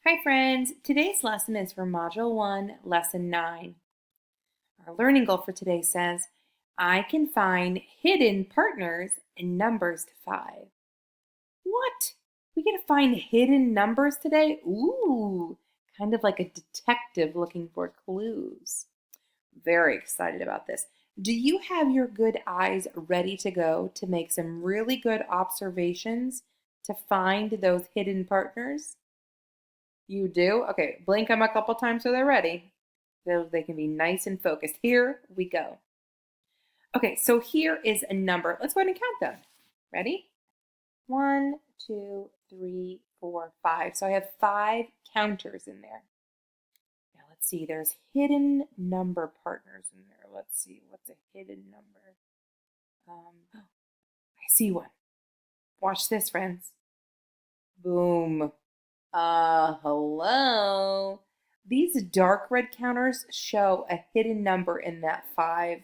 Hi friends, today's lesson is for Module 1, Lesson 9. Our learning goal for today says, I can find hidden partners in numbers to 5. What? We get to find hidden numbers today? Ooh, kind of like a detective looking for clues. Very excited about this. Do you have your good eyes ready to go to make some really good observations to find those hidden partners? You do? Okay, blink them a couple times so they're ready. So they can be nice and focused. Here we go. Okay, so here is a number. Let's go ahead and count them. Ready? 1, 2, 3, 4, 5. So I have 5 counters in there. Now let's see, there's hidden number partners in there. Let's see, what's a hidden number? I see one. Watch this, friends. Boom. Hello. These dark red counters show a hidden number in that 5.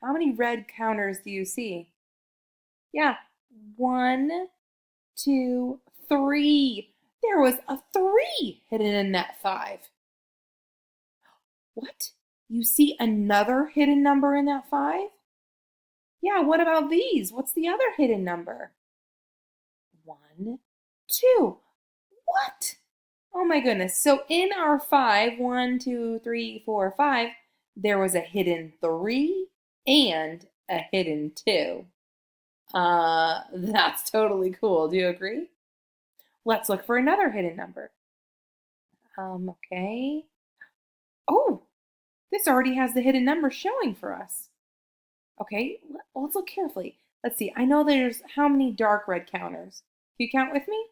How many red counters do you see? Yeah, 1, 2, 3. There was a 3 hidden in that 5. What? You see another hidden number in that 5? Yeah, what about these? What's the other hidden number? 1, 2. What? Oh my goodness. So in our 5, 1, 2, 3, 4, 5, there was a hidden 3 and a hidden 2. That's totally cool. Do you agree? Let's look for another hidden number. Okay. Oh, this already has the hidden number showing for us. Okay, let's look carefully. Let's see. I know there's how many dark red counters? Can you count with me?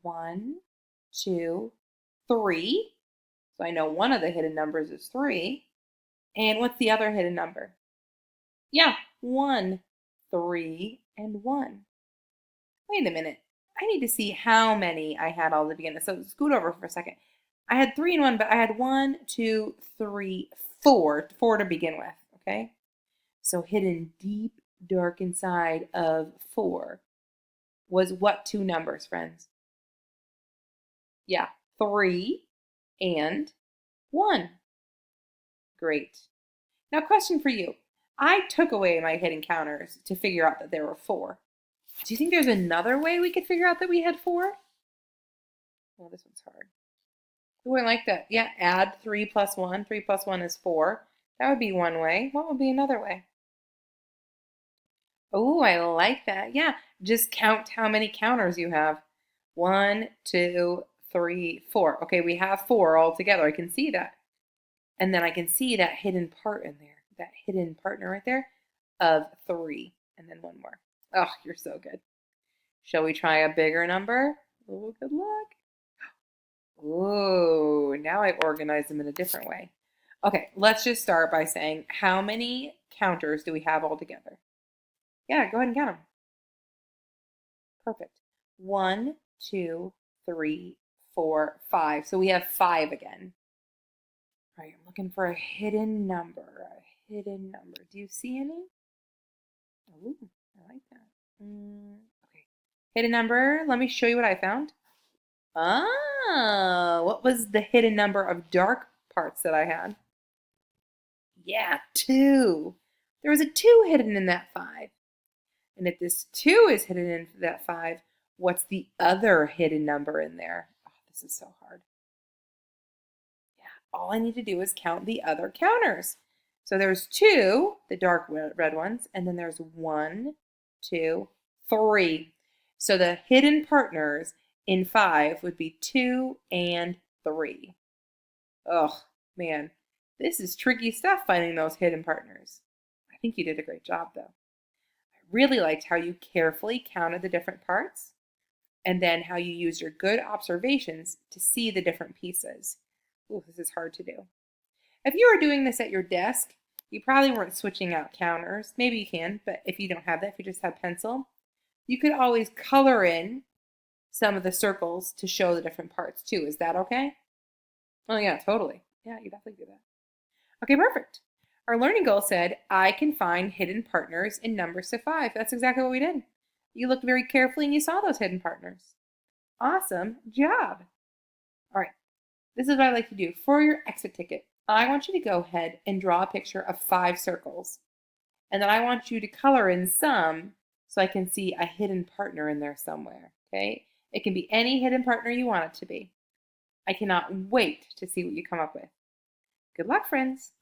1, 2, 3. So I know one of the hidden numbers is 3. And what's the other hidden number? Yeah, 1, 3, and 1. Wait a minute. I need to see how many I had all the beginning. So scoot over for a second. I had 3 and 1, but I had 1, 2, 3, 4. 4 to begin with. Okay. So hidden deep, dark inside of 4 was what 2 numbers, friends? Yeah, 3 and 1. Great. Now, question for you. I took away my hidden counters to figure out that there were 4. Do you think there's another way we could figure out that we had 4? Well, this one's hard. Oh, I like that. Yeah, add 3 plus 1. 3 plus 1 is 4. That would be one way. What would be another way? Oh, I like that. Yeah, just count how many counters you have. 1, 2, 3, 4. Okay, we have 4 all together. I can see that. And then I can see that hidden part in there, that hidden partner right there of 3. And then one more. Oh, you're so good. Shall we try a bigger number? Oh, good luck. Ooh, now I organize them in a different way. Okay, let's just start by saying how many counters do we have all together? Yeah, go ahead and count them. Perfect. 1, 2, 3, 4, 5. So we have 5 again. All right, I'm looking for a hidden number. A hidden number. Do you see any? Ooh, I like that. Okay. Hidden number. Let me show you what I found. Ah, what was the hidden number of dark parts that I had? Yeah, 2. There was a 2 hidden in that 5. And if this 2 is hidden in that 5, what's the other hidden number in there? Oh, this is so hard. Yeah, all I need to do is count the other counters. So there's 2, the dark red ones, and then there's 1, 2, 3. So the hidden partners in 5 would be 2 and 3. Oh, man. This is tricky stuff, finding those hidden partners. I think you did a great job, though. I really liked how you carefully counted the different parts and then how you used your good observations to see the different pieces. Ooh, this is hard to do. If you were doing this at your desk, you probably weren't switching out counters. Maybe you can, but if you don't have that, if you just have pencil, you could always color in some of the circles to show the different parts too. Is that okay? Oh yeah, totally. Yeah, you definitely do that. Okay, perfect. Our learning goal said, I can find hidden partners in numbers to 5. That's exactly what we did. You looked very carefully and you saw those hidden partners. Awesome job. All right, this is what I like to do. For your exit ticket, I want you to go ahead and draw a picture of 5 circles. And then I want you to color in some so I can see a hidden partner in there somewhere, okay? It can be any hidden partner you want it to be. I cannot wait to see what you come up with. Good luck, friends.